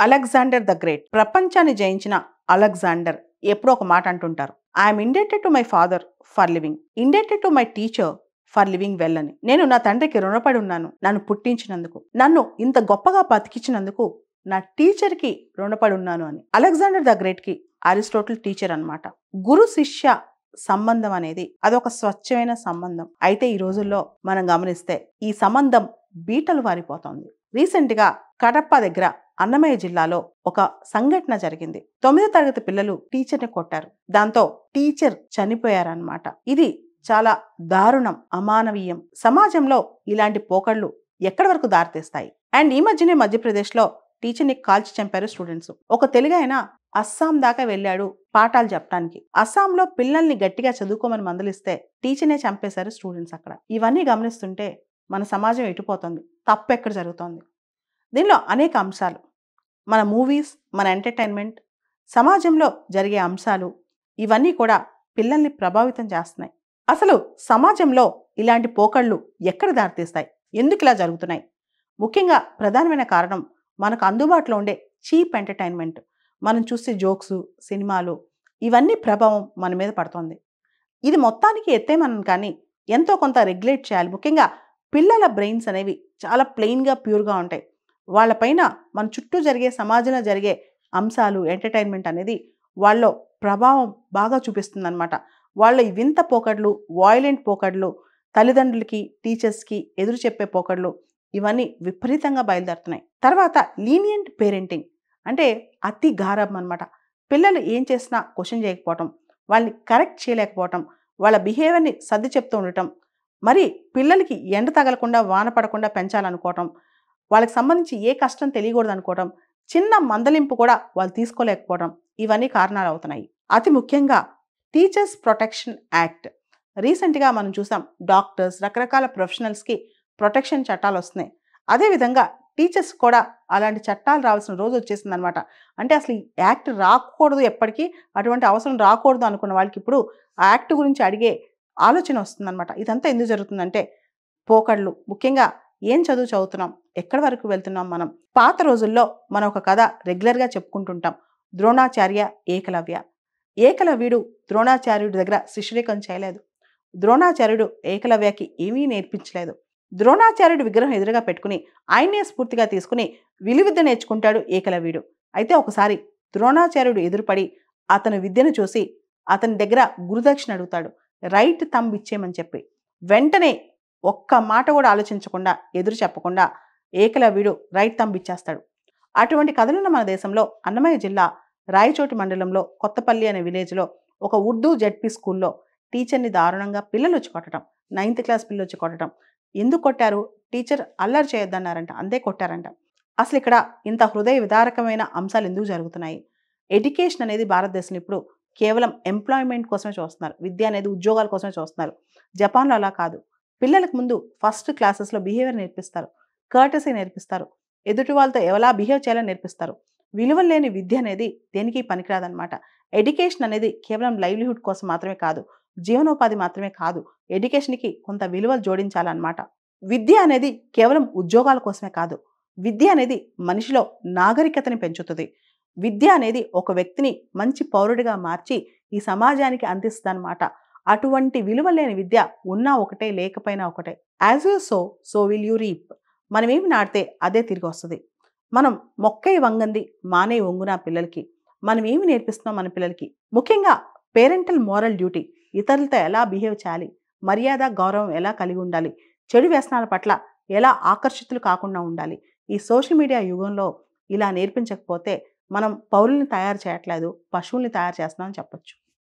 Alexander the great, ప్రపంచాన్ని జయించిన Alexander ఎప్పుడో ఒక మాట అంటుంటారు, I'm indebted to my father for living, indebted to my teacher for living well అని. నేను నా తండ్రికి రుణపడి ఉన్నాను నన్ను పుట్టించినందుకు, నన్ను ఇంత గొప్పగా బతికించినందుకు నా టీచర్కి రుణపడి ఉన్నాను అని. అలెగ్జాండర్ ద గ్రేట్కి అరిస్టాటిల్ టీచర్ అన్నమాట. గురు శిష్య సంబంధం అనేది అదొక స్వచ్ఛమైన సంబంధం. అయితే ఈ రోజుల్లో మనం గమనిస్తే ఈ సంబంధం బీటలు వారిపోతోంది. రీసెంట్గా కడప దగ్గర అన్నమయ్య జిల్లాలో ఒక సంఘటన జరిగింది. 9వ తరగతి పిల్లలు టీచర్ని కొట్టారు. దాంతో టీచర్ చనిపోయారన్నమాట. ఇది చాలా దారుణం, అమానవీయం. సమాజంలో ఇలాంటి పోకళ్ళు ఎక్కడి వరకు దారితీస్తాయి? అండ్ ఈ మధ్యనే మధ్యప్రదేశ్లో టీచర్ని కాల్చి చంపారు స్టూడెంట్స్. ఒక తెలుగు ఆయన అస్సాం దాకా వెళ్ళాడు పాఠాలు చెప్పడానికి. అస్సాంలో పిల్లల్ని గట్టిగా చదువుకోమని మందలిస్తే టీచర్నే చంపేశారు స్టూడెంట్స్ అక్కడ. ఇవన్నీ గమనిస్తుంటే మన సమాజం ఎటుపోతుంది, తప్పు ఎక్కడ జరుగుతోంది? దీనిలో అనేక అంశాలు, మన మూవీస్, మన ఎంటర్టైన్మెంట్, సమాజంలో జరిగే అంశాలు ఇవన్నీ కూడా పిల్లల్ని ప్రభావితం చేస్తున్నాయి. అసలు సమాజంలో ఇలాంటి పోకళ్ళు ఎక్కడ దారితీస్తాయి? ఎందుకు ఇలా జరుగుతున్నాయి? ముఖ్యంగా ప్రధానమైన కారణం మనకు అందుబాటులో ఉండే చీప్ ఎంటర్టైన్మెంట్. మనం చూసే జోక్స్, సినిమాలు ఇవన్నీ ప్రభావం మన మీద పడుతుంది. ఇది మొత్తానికి ఎత్తేమనం కానీ ఎంతో కొంత రెగ్యులేట్ చేయాలి. ముఖ్యంగా పిల్లల బ్రెయిన్స్ అనేవి చాలా ప్లెయిన్గా, ప్యూర్గా ఉంటాయి. వాళ్ళపైన మన చుట్టూ జరిగే, సమాజంలో జరిగే అంశాలు, ఎంటర్టైన్మెంట్ అనేది వాళ్ళలో ప్రభావం బాగా చూపిస్తుంది అనమాట. వాళ్ళ ఈ వింత పోకడ్లు, వాయిలెంట్ పోకడ్లు, తల్లిదండ్రులకి, టీచర్స్కి ఎదురు చెప్పే పోకడ్లు ఇవన్నీ విపరీతంగా బయలుదేరుతున్నాయి. తర్వాత లీనియంట్ పేరెంటింగ్ అంటే అతి గారాబం అనమాట. పిల్లలు ఏం చేసినా క్వశ్చన్ చేయకపోవటం, వాళ్ళని కరెక్ట్ చేయలేకపోవటం, వాళ్ళ బిహేవియర్ని సర్ది చెప్తూ ఉండటం, మరి పిల్లలకి ఎండ తగలకుండా, వాన పడకుండా పెంచాలనుకోవటం, వాళ్ళకి సంబంధించి ఏ కష్టం తెలియకూడదు అనుకోవటం, చిన్న మందలింపు కూడా వాళ్ళు తీసుకోలేకపోవడం, ఇవన్నీ కారణాలు అవుతున్నాయి. అతి ముఖ్యంగా టీచర్స్ ప్రొటెక్షన్ యాక్ట్. రీసెంట్గా మనం చూసాం, డాక్టర్స్, రకరకాల ప్రొఫెషనల్స్కి ప్రొటెక్షన్ చట్టాలు వస్తున్నాయి. అదేవిధంగా టీచర్స్ కూడా అలాంటి చట్టాలు రావాల్సిన రోజు వచ్చేసింది అనమాట. అంటే అసలు ఈ యాక్ట్ రాకూడదు, ఎప్పటికీ అటువంటి అవసరం రాకూడదు అనుకున్న వాళ్ళకి ఇప్పుడు ఆ యాక్ట్ గురించి అడిగే ఆలోచన వస్తుందన్నమాట. ఇదంతా ఎందుకు జరుగుతుందంటే పోకళ్ళు. ముఖ్యంగా ఏం చదువు చదువుతున్నాం, ఎక్కడి వరకు వెళ్తున్నాం మనం? పాత రోజుల్లో మనం ఒక కథ రెగ్యులర్గా చెప్పుకుంటుంటాం, ద్రోణాచార్య, ఏకలవ్య. ఏకలవ్యుడు ద్రోణాచార్యుడి దగ్గర శిష్యరికం చేయలేదు. ద్రోణాచార్యుడు ఏకలవ్యకి ఏమీ నేర్పించలేదు. ద్రోణాచార్యుడి విగ్రహం ఎదురుగా పెట్టుకుని ఆయన్నే స్ఫూర్తిగా తీసుకుని విలువిద్య నేర్చుకుంటాడు ఏకలవ్యుడు. అయితే ఒకసారి ద్రోణాచార్యుడు ఎదురుపడి అతని విద్యను చూసి అతని దగ్గర గురుదక్షిణ అడుగుతాడు, రైట్ థంబ్ ఇచ్చేయమని చెప్పి. వెంటనే ఒక్క మాట కూడా ఆలోచించకుండా, ఎదురు చెప్పకుండా ఏకలవ్యుడు రైట్ థంబ్ ఇచ్చేస్తాడు. అటువంటి కథలున్న మన దేశంలో అన్నమయ్య జిల్లా రాయచోటి మండలంలో కొత్తపల్లి అనే విలేజ్లో ఒక ఉర్దూ జెడ్పీ స్కూల్లో టీచర్ని దారుణంగా పిల్లలు వచ్చి కొట్టడం, 9th క్లాస్ పిల్లలు వచ్చి కొట్టడం. ఎందుకు కొట్టారు? టీచర్ అల్లరి చేయొద్దన్నారంట, అంతే కొట్టారంట. అసలు ఇక్కడ ఇంత హృదయ విదారకమైన అంశాలు ఎందుకు జరుగుతున్నాయి? ఎడ్యుకేషన్ అనేది భారతదేశంలో ఇప్పుడు కేవలం ఎంప్లాయ్మెంట్ కోసమే చూస్తున్నారు. విద్య అనేది ఉద్యోగాల కోసమే చూస్తున్నారు. జపాన్లో అలా కాదు. పిల్లలకు ముందు ఫస్ట్ క్లాసెస్లో బిహేవియర్ నేర్పిస్తారు, కర్టసీ నేర్పిస్తారు, ఎదుటి వాళ్ళతో ఎలా బిహేవ్ చేయాలని నేర్పిస్తారు. విలువలు లేని విద్య అనేది దేనికి పనికిరాదనమాట. ఎడ్యుకేషన్ అనేది కేవలం లైవ్లీహుడ్ కోసం మాత్రమే కాదు, జీవనోపాధి మాత్రమే కాదు, ఎడ్యుకేషన్కి కొంత విలువలు జోడించాలన్నమాట. విద్య అనేది కేవలం ఉద్యోగాల కోసమే కాదు, విద్య అనేది మనిషిలో నాగరికతని పెంచుతుంది. విద్య అనేది ఒక వ్యక్తిని మంచి పౌరుడిగా మార్చి ఈ సమాజానికి అందిస్తుందన్నమాట. అటువంటి విలువ లేని విద్య ఉన్నా ఒకటే, లేకపోయినా ఒకటే. As you so will you reap. మనం ఏమి నాటితే అదే తిరిగి వస్తుంది. మనం మొక్కై వంగంది మానే వంగున పిల్లలకి మనం ఏమి నేర్పిస్తున్నాం మన పిల్లలకి? ముఖ్యంగా పేరెంటల్ మోరల్ డ్యూటీ, ఇతరులతో ఎలా బిహేవ్ చేయాలి, మర్యాద, గౌరవం ఎలా కలిగి ఉండాలి, చెడు వ్యసనాల పట్ల ఎలా ఆకర్షితులు కాకుండా ఉండాలి. ఈ సోషల్ మీడియా యుగంలో ఇలా నేర్పించకపోతే మనం పౌరుల్ని తయారు చేయట్లేదు, పశువుల్ని తయారు చేస్తున్నామని చెప్పొచ్చు.